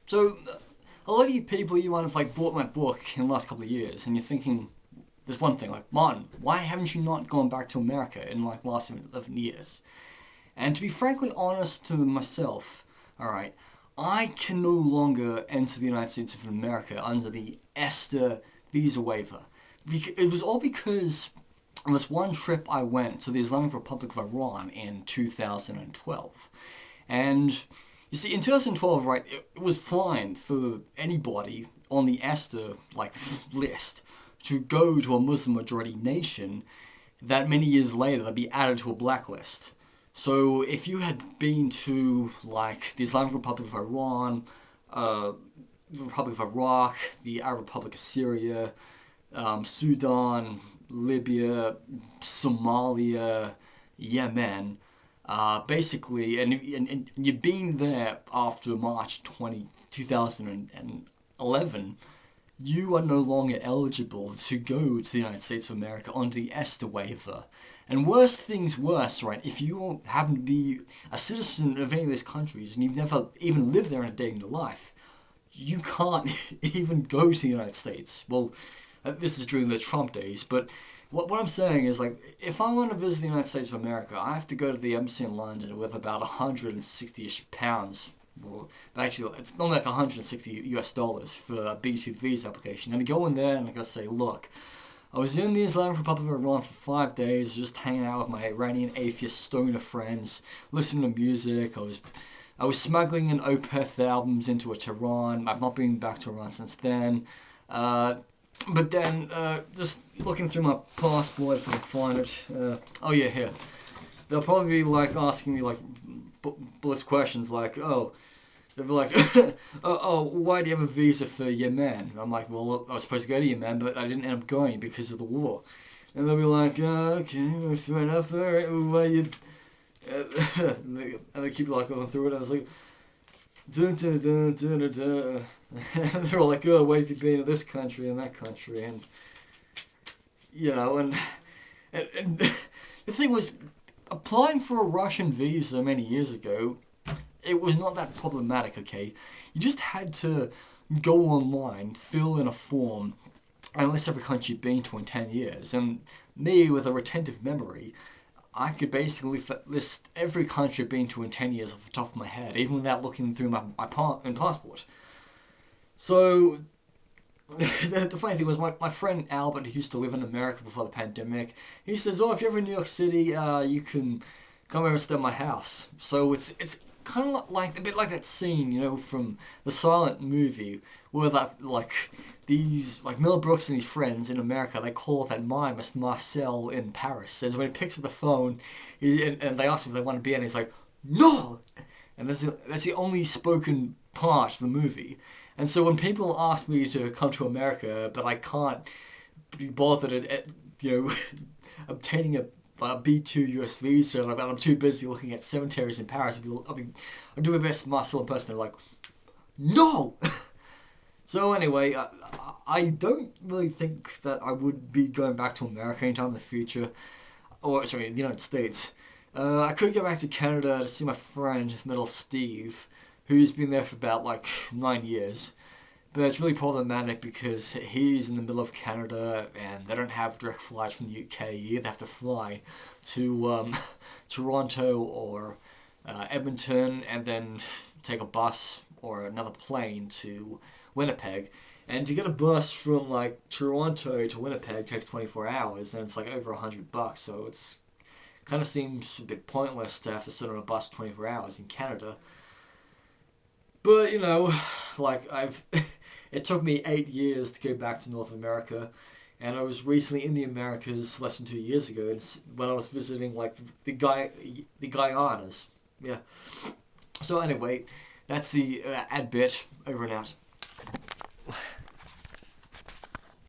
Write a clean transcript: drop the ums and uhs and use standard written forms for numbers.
So, a lot of you people, you might have like bought my book in the last couple of years, and you're thinking, there's one thing, like, Martin, why haven't you not gone back to America in like the last 11 years? And to be frankly honest to myself, alright, I can no longer enter the United States of America under the ESTA Visa Waiver. It was all because of this one trip I went to the Islamic Republic of Iran in 2012. And you see, in 2012, right, it was fine for anybody on the ESTA list to go to a Muslim majority nation that many years later they'd be added to a blacklist. So if you had been to like the Islamic Republic of Iran, the Republic of Iraq, the Arab Republic of Syria, Sudan, Libya, Somalia, Yemen, basically, and you've been there after March 2011, you are no longer eligible to go to the United States of America under the ESTA waiver. And worse things worse, right, if you happen to be a citizen of any of these countries and you've never even lived there in a day in your life, you can't even go to the United States. Well, this is during the Trump days, but what I'm saying is, like, if I want to visit the United States of America, I have to go to the embassy in London with about 160-ish pounds. Well, actually, it's not like 160 US dollars for a B2 visa application. And I go in there and I gotta say, look, I was in the Islamic Republic of Iran for 5 days, just hanging out with my Iranian atheist stoner friends, listening to music. I was smuggling in Opeth albums into Tehran. I've not been back to Iran since then. But then, just looking through my passport, if I can find it. Oh yeah, here. They'll probably be like asking me like blitz questions like, oh, they'll be like, oh, why do you have a visa for Yemen? I'm like, well, I was supposed to go to Yemen, but I didn't end up going because of the war. And they'll be like, okay, fair enough, alright, why you... and they keep like going through it, and I was like, they're all like, oh, where have you been to this country and that country, and you know, and the thing was, applying for a Russian visa many years ago, it was not that problematic, okay? You just had to go online, fill in a form, and list every country you've been to in 10 years, and me, with a retentive memory, I could basically list every country I've been to in 10 years off the top of my head, even without looking through my own passport. So, the funny thing was, my friend Albert, who used to live in America before the pandemic, he says, oh, if you're ever in New York City, you can come over and stay at my house. So it's kind of like, a bit like that scene, you know, from the Silent movie, where that, like, these, like, Mel Brooks and his friends in America, they call that mimist Marcel in Paris. And when he picks up the phone, and they ask him if they want to be in, he's like, no! And that's the only spoken part of the movie. And so when people ask me to come to America, but I can't be bothered at you know, obtaining a B2 US visa, and I'm too busy looking at cemeteries in Paris, I'll do my best Marcel impersonator, like, no! So anyway, I don't really think that I would be going back to America anytime in the future, or sorry, the United States. I could go back to Canada to see my friend, Middle Steve, who's been there for about like 9 years. But it's really problematic because he's in the middle of Canada and they don't have direct flights from the UK. You either have to fly to Toronto or Edmonton and then take a bus or another plane to Winnipeg. And to get a bus from like Toronto to Winnipeg takes 24 hours and it's like over $100. So it's kind of seems a bit pointless to have to sit on a bus for 24 hours in Canada. But, you know, like, it took me 8 years to go back to North America, and I was recently in the Americas less than 2 years ago, and when I was visiting, like, the Guyanas. Yeah. So anyway, that's the ad bit, over and out.